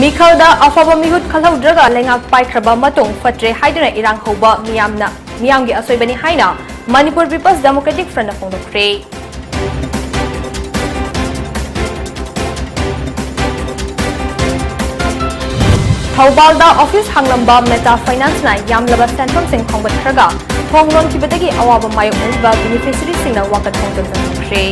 Mikhalda afaba mihut khalaudraga lengak paikraba matung fatre haiduna irang hoba miyamgi asoibani haina Manipur People's Democratic Front of Fongdokre. Thaubalda office hanglamba Meta Finance na yamlaba sentrol sing khongbat khraga thonglon kibadagi awaba mayok ba beneficiary sing na wakat khongdokre.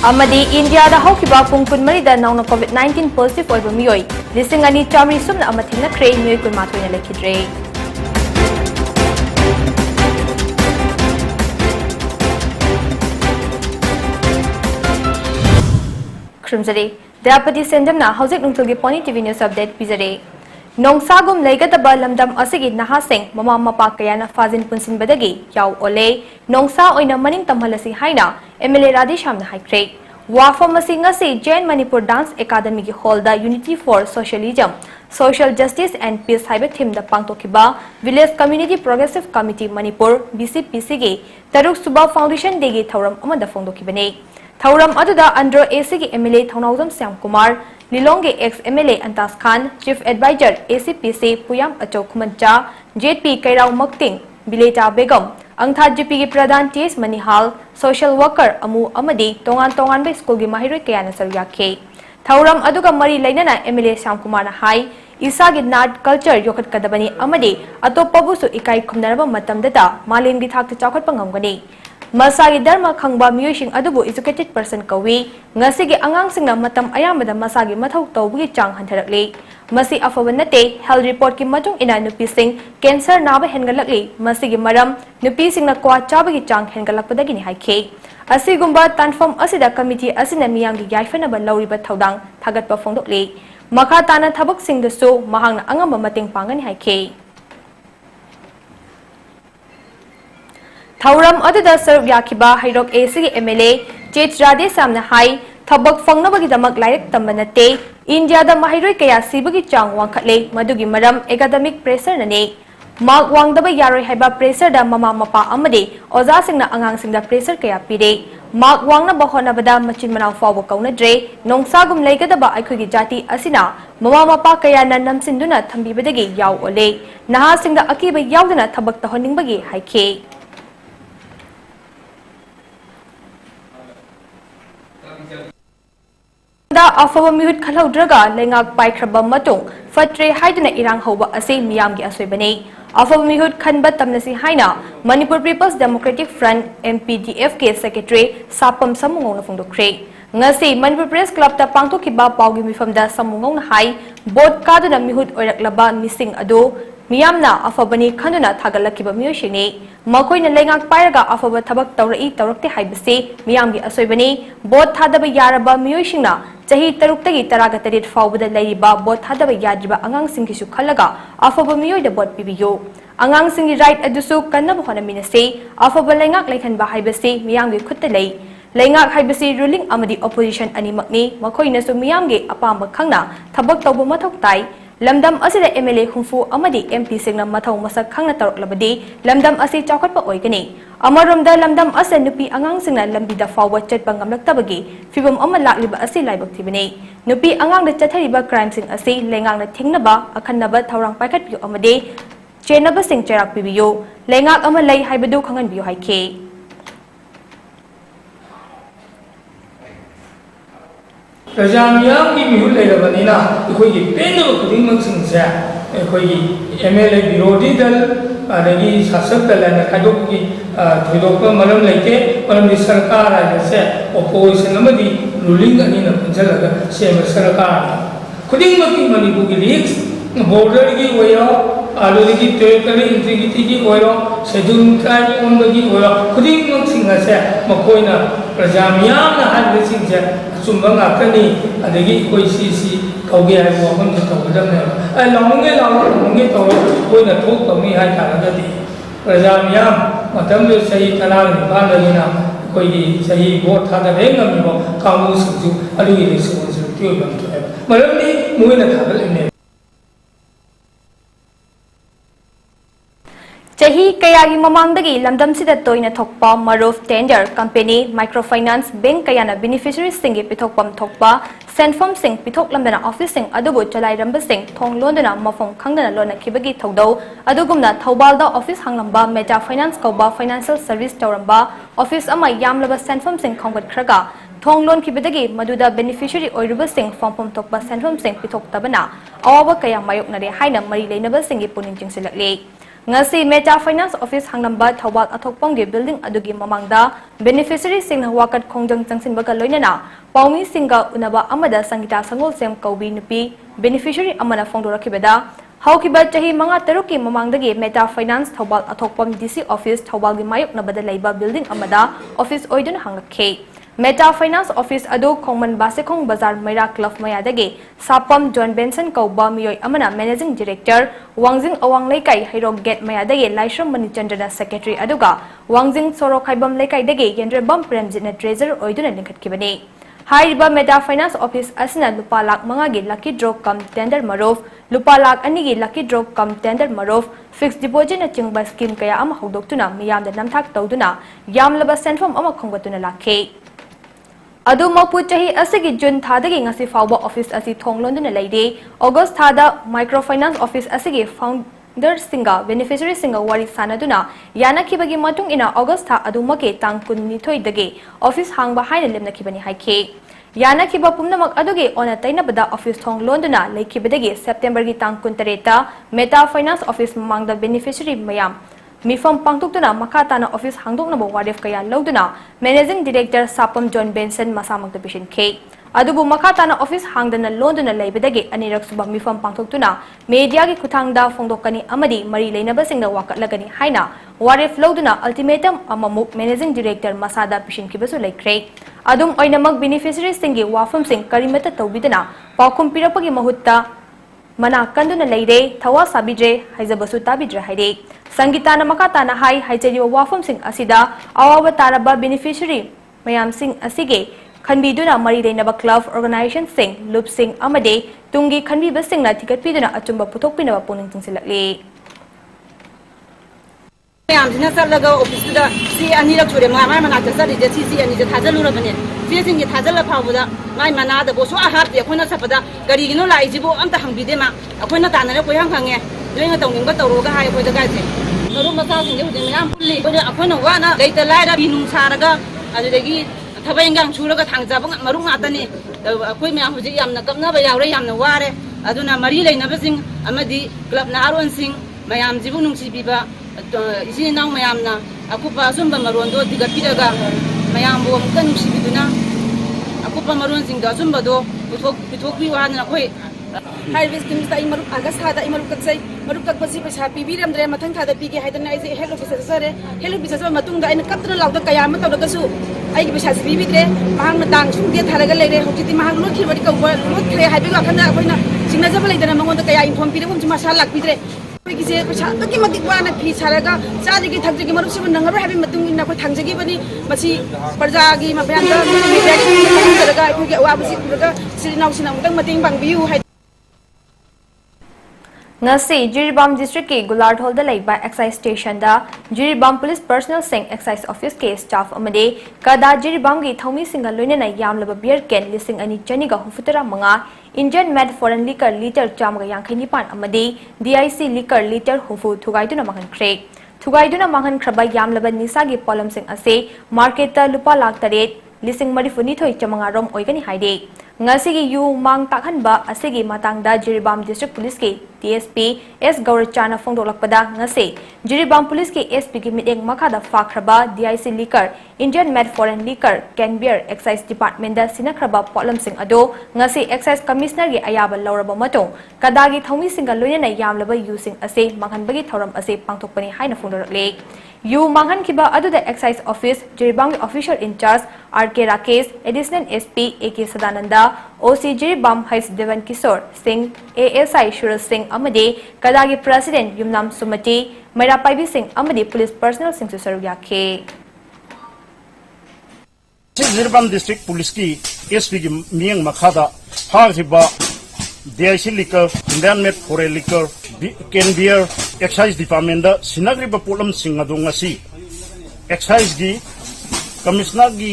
Amadi India da hokiba pungpun marida nauna COVID-19 positive oiba miyoi lising ani chamri sumna amathingna kre miyoi kun mathoina lekhidre. Krumzare Dayapati SENJAM na hojik nungtulgi PONYTV news update pizare. Nongsagum laigadaba lamdam asigi nahasing mama mapa kayana fazin punsin badagi yaw ole nongsa oina maning tamhalasi haina MLA Radhishamna haikre. Wafam ngasi Jain Manipur Dance Academy ki hall da Unity for Socialism, Social Justice and Peace haiba theme da pangtokiba Village Community Progressive Committee Manipur BCPC gi Taruk Suba Foundation degi thauram amada phongdokibane. Thauram aduda Andro AC ki MLA Thaunaudam Syam Kumar, Lilongge ex MLA Antas Khan, Chief Advisor ACPC Puyam Achok Kumancha, JP Kairau Makting, Bileta Begum, Angtha GP ki Pradhan TS Manihal, Social Worker Amu Amadi, Tongan Bay School ki Mahiroi Kayana Saryake. Thauram aduga Mari Lainana MLA Syam Kumar na hai, Isa ki Nat Culture Yokat Kadabani Amadi, Atopabusu Ikai Kumnaraba Matamdata, Malin ki Thakta Chakot Pangamgani. Masagi Dharma Khangba Miyosing Adubu educated person kawi, Ngasigi Angang Singna Matam Ayamada Masagi Matau Tawgi Chang Hantarakli. Masi Afawanate, health report ki Matung Ina Nupising, Cancer Naba Hengalakli, Masigi Maram, Nupising na Kwa Chabagi Chang Hengalakpadagini Haike. Asigumba Tanfom Asida Committee Asina Miyangi Yaifana Lauri Bataudang, Tagat Pafongdokli. Makatana Tabak Sing the So, Mahang Angama Mating Pangani Haike. Thauram aduda serve yakiba Hairok AC MLA Chech Radhishamna hai thabak fangnabagi damak lairak tambanate India da mahiroi kaya sibagi chang wangkhatle madugi maram academic pressure nane mark wangdaba yaroi haiba pressure da mama mapa amade oza singna angang singda pressure kaya pire mark wangna bahona bada machin manau fawo kaunadre nongsagum laigadaba aikhogi jati asina mama mapa kaya na namsinduna thambibadagi yaw ole naha singda akiba yawduna thabak tahoningbagi haike. Da afaba mihut khalaudraga lengak paikraba matung fatre haiduna irang hoba ase miyamgi asoibane. Afaba mihut khanba tamnasi haina Manipur People's Democratic Front MPDF ke Secretary Sapam Samungong na phongdokre. Ngasi Manipur Press Club ta pangtokhiba paugi mifamda Samungong na hai board kaduna mihut oiraklaba mising ado miyamna afabani khanduna thagalakiba miyosini makoina lengak pairaga afaba thabak tawrai tawrakte haibase miyamgi asoibani board thadaba yaraba miyosingna Chahi Taruk-tagi Taraga-tarit faubada lairiba bot hadaba yadriba angang singkisu khalaga afaba miyoi da bot pibiyo. Angang singi right adusu kannaba hona minase afaba lengak laikhanba haibase miyamgi khutta lay. Lengak haibase ruling amadi opposition animakni makoinasu miyamgi apamba khangna thabak tawba mathok tai. Lamdam asida MLA humfu amadi MP singna mathau masak khangna taruklabadi lamdam asi chawkhatpa oigani. Amaromda lamdam asa nupi angang singna lambida fawwa chatpa ngamlaktabagi fibam ama lakliba asi laibak thibani. Nupi angang da chathariba crime sing asi lengang na thingnaba akhannaba thawrang paikhatpiyo amade chenaba sing cherak pibiyo. Lengak ama lay haibadu khangan biyo haike. Rajamiyam ki mihul leirabanina ikhoigi penaba khudingmak singse ikhoigi MLA Birodi dal adagi shasak dal na khadokki thidokpa maram leike maram di sarkar ajase opposition amadi ruling ani na punjalaga sema sarkar khudingmak ki Manipur ki leaks border ki oyo aludagi territory integrity ki oyo schedule tribe onbagi oyo khudingmak singase makoina Rajamiyam na hadle singse Sumbang akani adagi koi si kauge hai waham to tawdam ne launge koi na thok tawmi hai taragadi Rajamiyam matam le sahi tanal ba lagina koi gi sahi vote thada rengam ni bo kamu sungju adugi le sunju tyo bam to maram ni muina thagal ne Chahi Chahi kayagi mamangdagi lamdam sida toina thokpa maruf tender company microfinance bank kayana beneficiaries singi pithokpam thokpa senfom sing pithok lamdana office sing adubu chalai ramba sing thong londana mafong khangdana lona khibagi thodau adugumna thaubalda office hanglamba meta finance kauba financial service tawramba office ama yamlaba senfom sing khonggat khraga thong lon khibadagi maduda beneficiary oiruba sing form thokpa senfom sing pithok tabana awawa kaya mayoknare haina mari leinaba singi puning jingsilakle ngasi meta finance office hangnamba thawal athokpamge building adugi mamangda beneficiary singna wakat khongjang changsinbaga loinana paumi singa unaba amada sangita sangol sem kaubi nupi beneficiary amana phongdorakibada haukiba chahi manga taruki mamangdagi meta finance thawal athokpam dc office thawalgi mayok nabada leiba building amada office oidun hangakhe Meta Finance Office adu Khongman Basekong Bazar Maira Club Mayadagi Sapam John Benson Kauba Miyoy Amana Managing Director Wangjing Awang Laikai Hairog Get Mayadagi Laishram Manichandana Secretary aduga Wangjing Soro Khaibam Laikai Dagi Yendre Bam Premjitna Treasurer Oiduna Linkat Kibani Hariba Meta Finance Office Asina Lupa Lak Mangagi Lucky Draw Come Tender Marov Lupa Lak Anigi Lucky Draw Come Tender Marov Fixed Deposit na Chingba Scheme Kaya Ama Haudoktuna Miyam da Namthak Tawduna Yamlaba Senfom Ama Khongbatuna Lakhe Adu mapu chahi asigi June thadagi ngasi fawba office asi thonglonduna leide August thada microfinance office asigi founder singa beneficiary singa wari sanaduna yana khibagi matung ina August tha adumake tang 12 dage office hangba haina lemna khibani haike yana khiba pumnamak adugi ona taina bada office thonglonduna lekhibadagi September gi tang 13 ta meta finance office mangda beneficiary mayam Mifam pangtuktuna makatana office hangdoknaba warif kaya lauduna managing director Sapam John Benson masamagda bishin K adubu makatana office hangdana londuna leibadagi anirak suba mifam pangtuktuna media gi kuthangda phongdokani amadi mari leinaba singna wakatlagani haina warif lauduna ultimatum amamuk managing director masada bishin kibasu laikre adum oinamak beneficiary singi wafam sing karimata tawbidana paukum pirapagi mahutta mana kanduna leire thawa sabidre haizabasu tabidra haide Sangitana makatana hai haijari wafam sing asida awawa taraba beneficiary mayam sing asige khanbiduna mari leinaba club organization sing loop sing amade tungi khanbiba singna tikatpiduna achumba puthokpinaba puning tingsilakle mayam sina sarlaga office da si ani rak chure mai mana ta sari je si ani je thajalu rabane si singi thajala phawuda mai mana da bo so a har te khona sapada gari gino lai jibo amta hangbide ma akhona tanare ko yang khange Doing a tongue but the roga high with the guys. The room of thousand you didn't fully, but upon a one, later light Binum Saraga, as they give Tabangang Churaga Tangzabang, Marumatani, the equipment of the Yam, the Governor Yam, the Ware, Aduna Maria, never sing, Amadi, Club Naro and sing, Mayam Zibunum Sibiba, is in now Mayamna, Akupa Zumba Marondo, Digapiraga, Mayambo, Kanu Sibiduna, Akupa Maron sing the Zumba do, we talk we one away. Harvest teams that Imaru Agasada Imarukatsai, Maruka Pacific happy, William Dre Matanga, the Pigi had a nice hello business Matunda and a capital of the Kayama of the Gasu. I wish has Bibi Dre, Mahamadang, get Haragalere, who did Maham look here, what Kay having a Kana, Sinazabale, the Namon the Kaya in Pompidum to Masala Pidre. Looking at the one at Peace Haraga, Sadiki Tangi Marusu, and never having Matung in the Tangibani, Masi, Parzagi, Mabanda, the guy who get Wabasi, sitting out in a Mating Bang view. Ngasi Jiribam District ke Gulard Hall da leiba excise station da Jiribam Police Personnel Sing Excise Office ke staff amade kada Jiribam gi thomi singa loinena yamlaba beer can listing ani chani ga hufutara manga Indian Mad Foreign Liquor liter chamga yangkhaini pan amade DIC liquor liter hufu thugaiduna mahan khre thugaiduna mahan khraba yamlaba nisa gi polam sing ase market ta lupa lak taret listing marifuni thoi chamanga rom oigani haide Ngasigi yu mang takhanba asigi matangda Jiribam District Police ke DSP S Gaurachana phongdolakpada ngase Jiribam Police ke SP ki miteng makhada fakhraba DIC liquor Indian Mad Foreign Liquor Can Beer Excise Department da sinakraba potlam sing ado ngase Excise Commissioner gi ayaba lawraba matong kadagi thomi singa loinena yamlaba using ase manghanbagi thoram ase pangthokpani haina phongdorakle yu manghan kiba adu the Excise Office Jiribam Official in Charge RK Rakesh Additional SP AK Sadananda OC Jiribam Hais Devan Kishore Singh ASI Shuril Singh Amade Kadagi President Yumnam Sumati Maira Paibi Singh Amade Police Personnel Singh Susarugya Ke Jiribam District Police ki SP ki miyang makhada har hiba DIC liquor Indian Made Foreign Liquor Can Beer excise department दा सिनाग्रिबा pollen सिंग अदो ngasi excise गी commissioner गी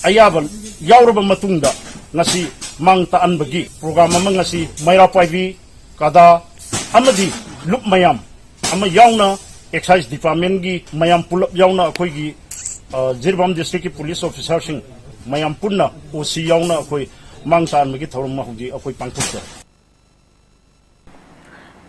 अयाबल यावरबा मतुंगदा ngasi mang ta anbagi program amang ngasi maira paivi kada amadi lup mayam ama yauna excise department gi mayam pulap yauna akoi gi Jirbam district ki police officer sing mayam punna oc yauna akoi mang ta anbagi thorum ma hugi akoi pangthukta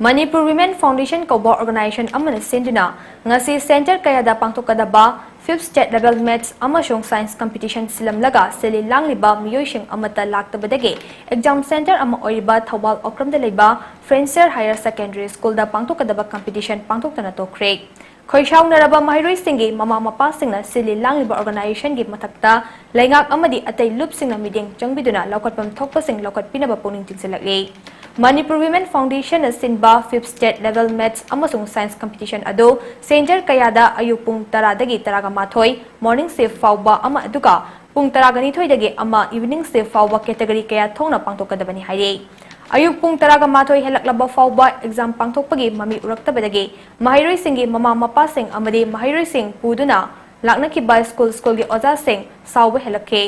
Manipur Women Foundation Kobo Organization Amana Senduna ngasi center kaya da pangtokadaba 5th state level maths amashong science competition silam laga seli langliba miyoishing amata laktabadage exam center ama oiriba Thobal Okram da leiba Frencher Higher Secondary School da pangtokadaba competition pangtoktana tokre khoishaung naraba mahirai singi mama mapa singna seli langliba organization gi mathakta laingak amadi atai lup singna mideng changbiduna lokatpam thokpa sing lokat pinaba puning tingselakle Manipur Women Foundation Sinba 5th State Level Maths amasung Science Competition ado Center kayada ayupung taradagi taraga mathoi morning safe fauba ama aduga pung taragani thoi dagi ama evening safe fauba category kaya thongna pangtokadabani haire ayupung taraga mathoi helaklaba fauba exam pangtokpagi mami uraktabadagi mahiroi singi mama mapa sing amadi mahiroi sing puduna laknakiba school gi oja sing sauba helakhe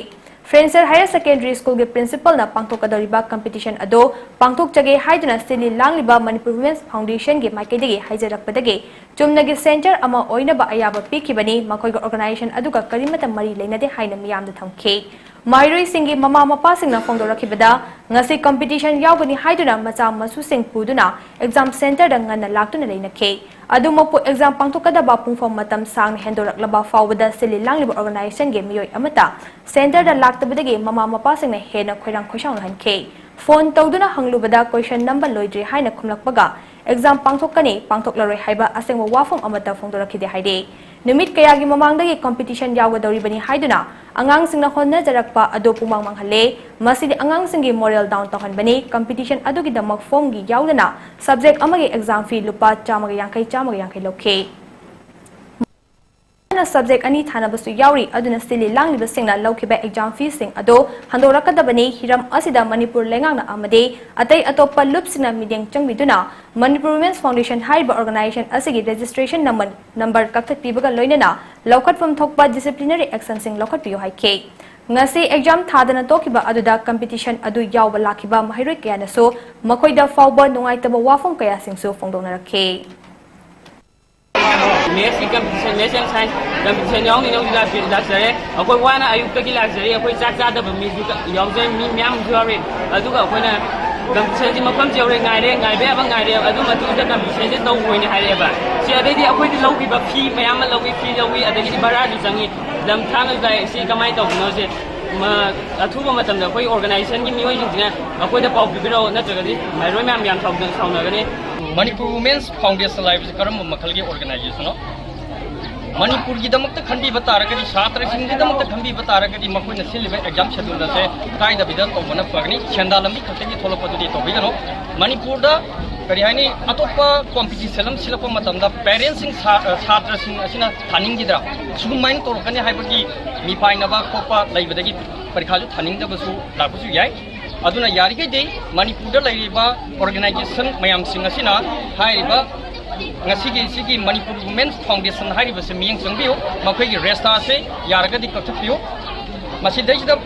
Frencher Higher Secondary School के principal ना पांगतोक कदरिबा competition अदो पांगतोक जगे हाइदना सिली लांगलिबा Manipur Women's Foundation के माइकेदगे हाइजरकपदगे चुमनगे centre अमा ओइनबा अयाबा पिखिबनी मखोइग organization अदुगा करिमता मरी लेनदे हाइना मियामदा थमखे माहिरोई सिंगी mama मपा सिंगना फोंदोरखिबदा ngasi competition यावगनी हाइदना मचा मसु सिंग पुदुना exam center दंगना लाक्तुना लेनखे अदुमपु exam पांगतोकदबा पुंफम मतम सांग हेंदोरकलबा फावदा सिली लांगलिबा organization गे मियोय अमता center दा लाक्तबदगे ममा मपा सिंगना हेना खोइरांग खोइसांग हनखे फोन तौदुना हंगलुबदा क्वेश्चन नंबर लोइद्रि हाइना खुमलकपगा exam पांगतोकनी पांगतोकलरोय हाइबा असेंगवा वाफम अमता फोंदोरखिदे हाइदे नुमित कयागी ममांगदगी competition यावगदौरिबनी हाइदुना angang singna honna jarakpa ado pumang manghale masidi angang singi moral down to hanbani competition adugi damak form gi yaudana subject amagi exam fee lupa 150 lokhe na subject ani thana basu yauri aduna sili langli basingna lokhiba exam fee sing ado handorakadabani hiram asida Manipur lengang na amade atai atoppa lupsina mideng changbiduna Manipur Women's Foundation haiba organization asigi registration number kakthak pibaga loinana lokhatfam thokpa disciplinary action sing lokhat piyo haike ngasi exam thadana tokiba aduda competition adu yawba lakhiba mahiroi kayana so makoida fawba nungaitaba wafam kaya singsu fongdona rakhe Maths competition lesson science competition yaung ni nong laksare akoi wana ayuk ki laksare akoi chak cha da mi ju yaung mi myam jore adu ga akoi na competition ji mapam jore ngai be ba ngai re adu matu da competition ji tau hoi ni hai ba si adai di akoi di lau ki ba fee mayam lau ki fee lau wi adai di bara du changi lam thang ga si kamai tau no se ma athuba matam da akoi organization gi mioi jing na akoi da pau bibiro na jaga di mai roi myam myam thau na ga ni Manipur Women's Foundation Live karam makalgi organization Manipur ki damak ta khandi batara kadi chhatra sing ki damak ta khandi batara kadi makoi na silve exam schedule da se kai da bidan to bana pagni chanda lambi khategi tholo padudi to bidano Manipur da kari hani atoppa competition lam silapa matam da parents sing chhatra sing asina thaning gidra sugum main to kani haibagi mi paina ba khopa laibadagi parikha ju thaning da basu la basu yai aduna yarigai dei Manipur da laiba organization mayam sing asina haiba ngasi Manipur Women's Foundation haiba se miyang changbiyo makhoi gi resta se yaragadi kathpiyo masi deida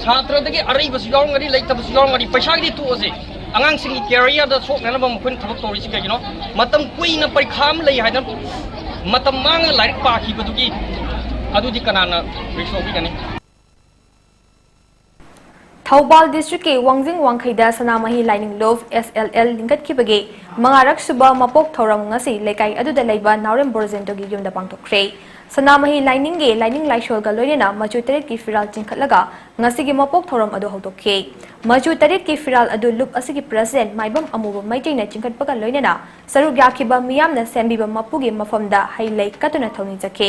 chhatra dagi arai basu yaung ari laita basu yaung ari paisa gi tu ose angang sing career da sok na ba makhoi thabak tori sing gino matam kui na parikham lai haidan matam mang laik pa khi badugi adudi kanana risogi gani Thobal District ke Wangjing Wangkhaida Sanamahi Lining Love SLL lingat kibage mangarak suba mapok thoram ngasi lekai aduda leiba Naurem Borzento gi yumda pangtokre Sanamahi Lining ge Lining Laishol ga loina machu tarit ki firal chingkhatlaga ngasi gi mapok thoram adu hotokhe machu tarit ki firal adu lup asigi president maibam amuba maitaina chingkhatpaga loina saruk yakhiba miyam na sembiba mapugi mafamda hailai katuna thoni jakhe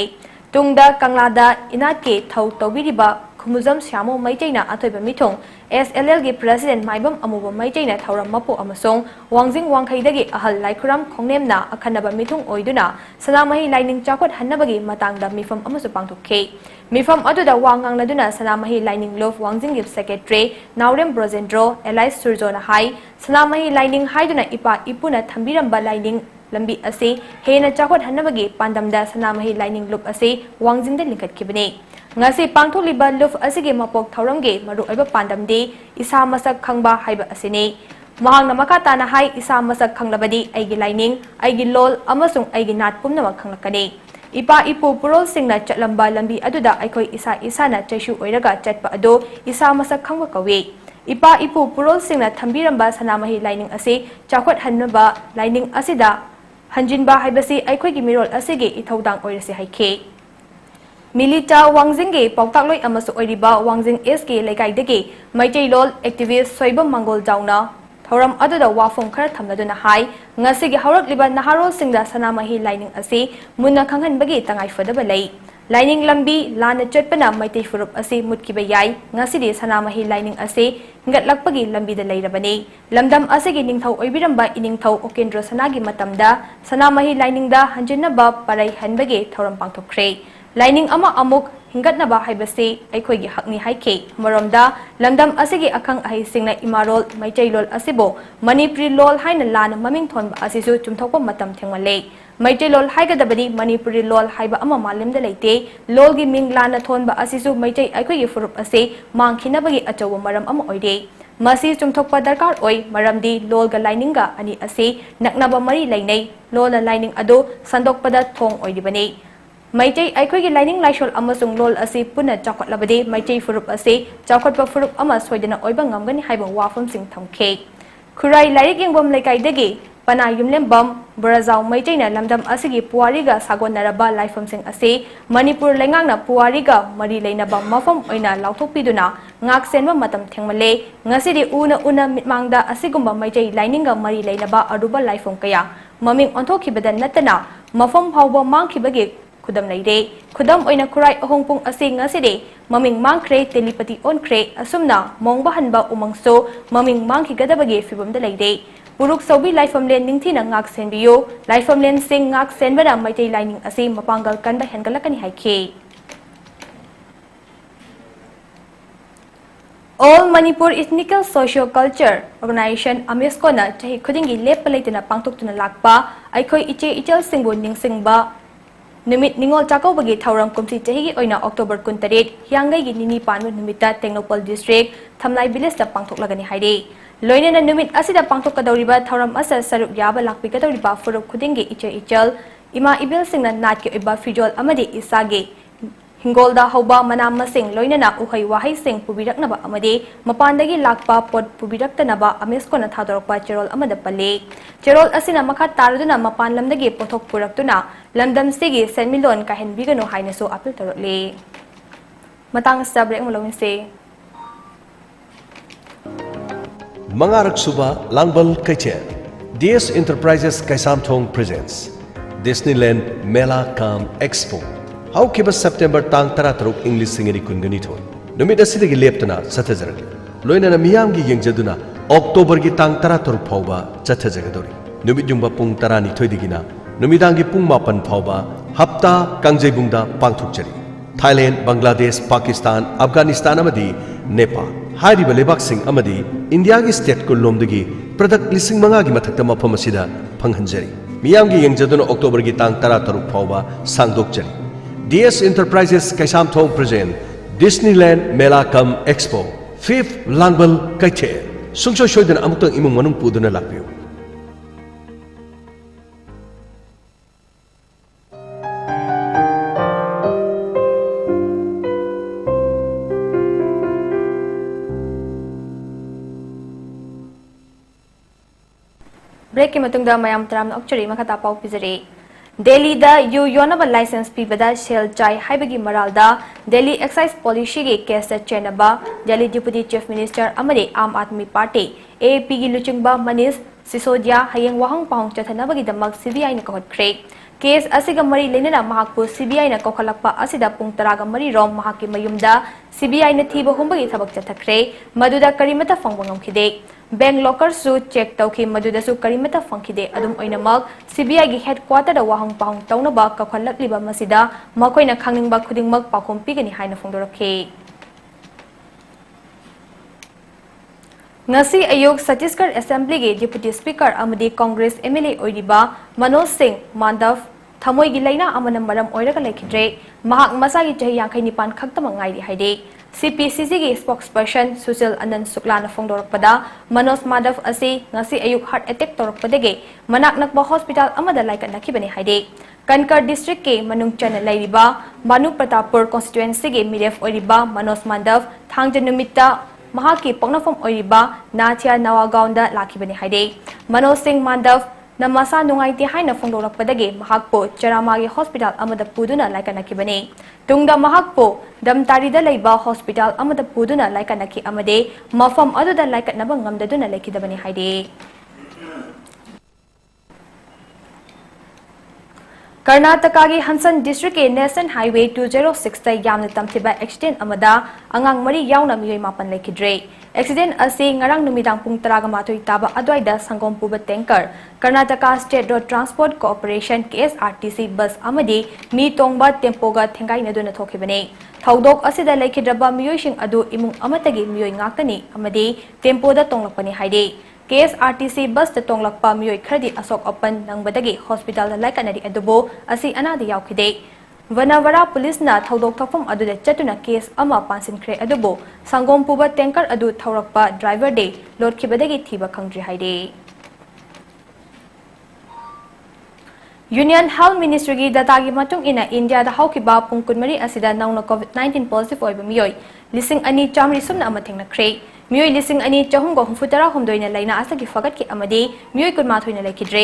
tungda kanglada inat ke thau tobiriba Khumuzam Syamo Maitaina Athoiba Mithong SLL gi President Maibam Amuba Maitaina Thauram Mapu amasong Wangjing Wangkhaidagi Ahal Laikhuram Khongnemna Akhanaba Mithong oiduna Sanamahi Lining Chakot Hannabagi matangda mifam amasu pangthokhe mifam aduda wangangladuna Sanamahi Lining Love Wangjing gi Secretary Naurem Brozendro Elias Surjona Hai Sanamahi Lining haiduna ipa ipuna thambiramba Lining lambi ase hena chakot hanabagi pandamda sanamahi lining loop ase wangjingda lingkhatkibani ngasi pangtholiba luf asige mapok thauramge maru aiba pandamde isa masak khangba haiba asene mahangna makata na hai isa masak khanglabadi aigi lining aigi lol amasung aigi nat pumna khanglakani ipa ipu purol singna chatlamba lambi aduda aikoi isa isana chaishu oiraga chatpa ado isa masak khangba kawe ipa ipu purol singna thambiramba sanamahi lining ase chakhot hanaba lining asida hanjinba haibasi aikoi gi mirol asige ithodang oirase haike Milita Wangjingge Pautakloi amasu oiriba Wangjing SK Legaidagi Maitai Lol activist Soibam Mangol Jauna Thoram aduda wafong khara thamladuna hai ngasigi haurakliba naharol singda sanamahi lining ase munna khanghanbagi tangai fadaba lei lining lambi lana chatpana maitai furup ase mutkiba yai ngasidi sanamahi lining ase ngatlakpagi lambi da leirabani lamdam asegi ningthau oibiramba iningthau okendro sanagi matamda sanamahi lining da hanjinaba parai hanbagi thoram pangthokre Lining ama amuk hingatnaba haibase aikhoigi hakni haike maromda lamdam asigi akhang ahi singna imarol maichailol asibo Manipuri lol haina lana maming thonba asisu chumthokpa matam thengmale maichailol haigadabadi Manipuri lol haiba ama malemda leite lolgi ming lana thonba asisu maichai aikhoigi furup ase mangkhinabagi achawa maram ama oide masi chumthokpa darkar oi maramdi lolga lininga ani ase naknaba mari leinai lola lining ado sandokpada thong oidibani Maitai aikhoigi lining laishol amasung lol ase puna chakotlabade maitai furup ase chakotpa furup ama soidana oiba ngamgani haiba wafam sing thamkhe Khurai lairik yengbom leikaidagi pana yumlembam Brazau maitai na lamdam asigi puariga sagonaraba laifam sing ase Manipur lengangna puariga mari leinaba mafam oina lauthokpiduna ngak senba matam thengmale ngasidi una mitmangda asigumba maitai lininga mari leinaba aruba laifam kaya maming onthokhibada natana mafam hawba mangkhibagi Kudam laide kudam oina kurai ahongpung asing ngaside maming mangkre telepati onkre asumna mongba hanba umangso maming mangkigadabage fibamda laide puruk sobi laifamlen ningthina ngak senbiyo laifamlen sing ngak senbada maitai lining ase mapangal kanba hengalakani haike All Manipur Ethnical Social Culture Organization AMESCO na chahi khudingi lepalaitana pangtoktuna lakpa aikoi iche ichal singbo ningsingba Numit Ningol Chakau bagi Thauram Kumsi Chahigi Oina October 28 Hiangai gi Nini Panmu Numita Technopol District Thamlai Village da pangthoklagani haide Loinena numit asida pangthokadoriba Thauram asa sarup yaba lakpikadoriba furup khudingi ichal ima ibil singna natki oiba fijol amadi isage Hingolda hauba manam masing loinena uhai wahai sing pubiraknaba amade mapandagi lakpa pot pubiraktanaba AMESCO na thadorokpa cherol amada pale cherol asina makha taraduna mapan lamdagi pothok puraktuna lamdam sigi senmilon kahen bigano haina so apil torole matang sabre mulawin se Mangarak Suba Langbal Kaiche DS Enterprises Kaisamthong presents Disneyland Mela Kam Expo How Kiba September Tang Tarataruk English Singeri Kunganithoi Numit asidagi leptana sathajaragi Loinana miyamgi yengjaduna October gi Tang Tarataruk phauba chathajagadori Numit jumba pung tarani thoidigina Numidangi pung mapan phauba hapta kangjebungda pangthukchari Thailand Bangladesh Pakistan Afghanistan amadi Nepal Hariba lebak sing amadi India gi state kullomdagi product lising manga gi mathakta mafam asida phanghanjari miyamgi yengjaduna October gi Tang Tarataruk phauba sangdokchari DS Enterprises Kaisamthong present Disneyland Mela Kam Expo 5th Langbal Kaiche Sungsho Shoidan Amutang Imung Manung Puduna Lakpiu Break matungda mayam tram okchari makata pau pizare Delhi da yu yonaba license pibada shell chai haibagi maralda Delhi excise policy ge case chenaba Delhi Deputy Chief Minister amade Aam Aadmi Party AAP gi luchingba Manish Sisodia hayeng wahang pahong chathanabagi damak CBI na kahotkhre case asiga mari lenena mahakpu CBI na kokhalakpa asida pung taraga mari rom mahaki mayumda CBI na thiba humbagi thabak chathakre maduda karimata phangba ngamkhide Bank locker su check tauki maduda su karimata phangkhide adum oinamak CBI gi headquarter da wahang pahong taunaba kakhalakliba masida makoina khangningba khudingmak pakhom pigani haina phongdorakhe ngasi ayuk Chhattisgarh Assembly ge Deputy Speaker amadi Congress MLA oiriba Manoj Singh Mandav thamoi gi laina amana maram oiraga lekhidre mahak masa gi chahi yankai nipan khaktama ngai ri haide CPCC gi spokesperson Susil Anand Sukla na phongdorakpada Manoj Mandav asi ngasi ayuk heart attack torakpadege manak nakba hospital amada laikat nakhibani haide Kankar district ke manung chana lairiba Manu Pratapur constituency ge midef oiriba Manoj Mandav thangja numitta mahaki pongnafam oiriba Nathia Nawagaonda lakhibani haide Manoj Singh Mandav namasa nungaiti haina phongdorakpadage mahakpo Charamagi hospital amada puduna laikanakibani tungda mahakpo damtarida leiba hospital amada puduna laikanaki amade mafam aduda laikatnaba ngamdaduna lekidabani haide Karnataka gi Hansan district ke National Highway 206 ta yamna tamthiba accident amada angang mari yauna miyoi mapan lekhidre accident asi ngarang numidang pung 13 taba adwaida sangom puba tanker Karnataka State Road Transport Corporation KSRTC bus amadi mi tongba tempoga thengai naduna thokibane thaudok asida lekhidraba miyoi sing adu imung amatagi miyoi ngakani amadi tempoda tonglakpani haide KSRTC bus the tonglakpa miyoi khradi asok open nangbadagi hospital laikanari adubo asi anadi yaukide Vanavara police na thaudok thokfam adude chatuna case ama pansinkhre adubo sangom puba tanker adu thaurakpa driver de load khibadagi thiba khangdri haide Union Health Ministry gi data gi matung ina India da haukiba pungkunmari asida nauna COVID-19 positive oiba miyoi lising ani chamri sumna amathengna khre Miyoi lising ani chahungo humfutara humdoina laina asagi fagat ki amade miyoi kunma thoina lekidre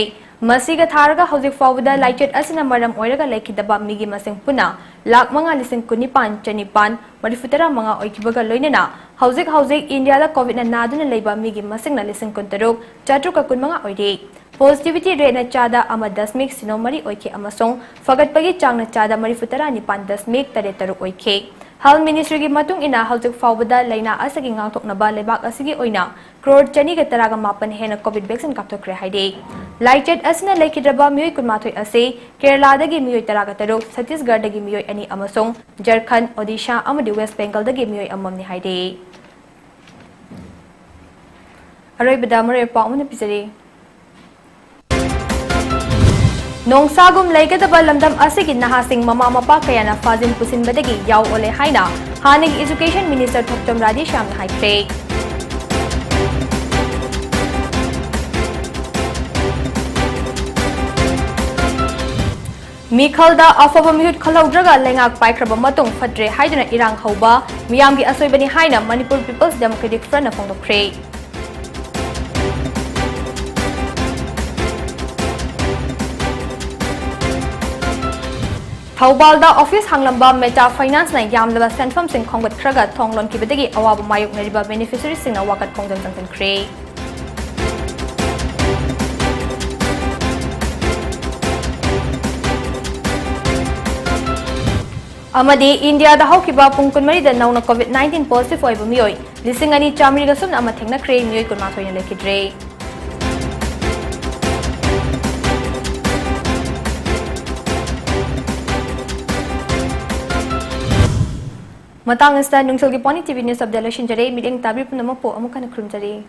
masiga tharaga hauzik fawda lighted asina maram oiraga lekidaba migi masing puna lak manga lising kunipan chanipan marifutara manga oikibaga loinena hauzik India da covid na naduna leiba migi masing na lising kuntaruk chatruka kunmanga oire positivity rate na chada ama dasmik sinomari oike amasong fagat pagi chang na chada marifutara nipan dasmik tare taruk oike Health Ministry gi matung ina hauzik fawda laina asagi ngangthoknaba lebak asigi oina crore chani ga taraga mapan hena covid vaccine kapthokre haide lighted asina lekidraba miyoi kunmathoi ase Kerala dagi miyoi taraga taruk Chhattisgarh dagi miyoi ani amasong Jharkhand Odisha amadi West Bengal dagi miyoi amamni haide Aroi badamare pa amuna pisari Nongsagum laikadaba lamdam asigi nahasing mama mapa kayana fazin pusin badagi yaw ole haina hanig education minister Thoktom Radhi Shyam haikre Mikhalda afaba mihut khalaudraga lengak paikraba matung fadre haiduna irang hauba miyamgi asoibani haina Manipur People's Democratic Front na phongdokre Thaubalda office hanglamba meta finance na yamlaba senfam sing khongbat khraga thonglon kibadagi awaba mayuk nariba beneficiaries sing na wakat khongjang jangtan khre Amadi India da haukiba pungkunmari da nauna COVID-19 positive oiba miyoi lising ani chamri ga sumna ama thengna khre miyoi kunma thoina lekhidre Matang esta nungsul ki PONYTV news update la shinjare meeting tabri punama po amukan khurumjare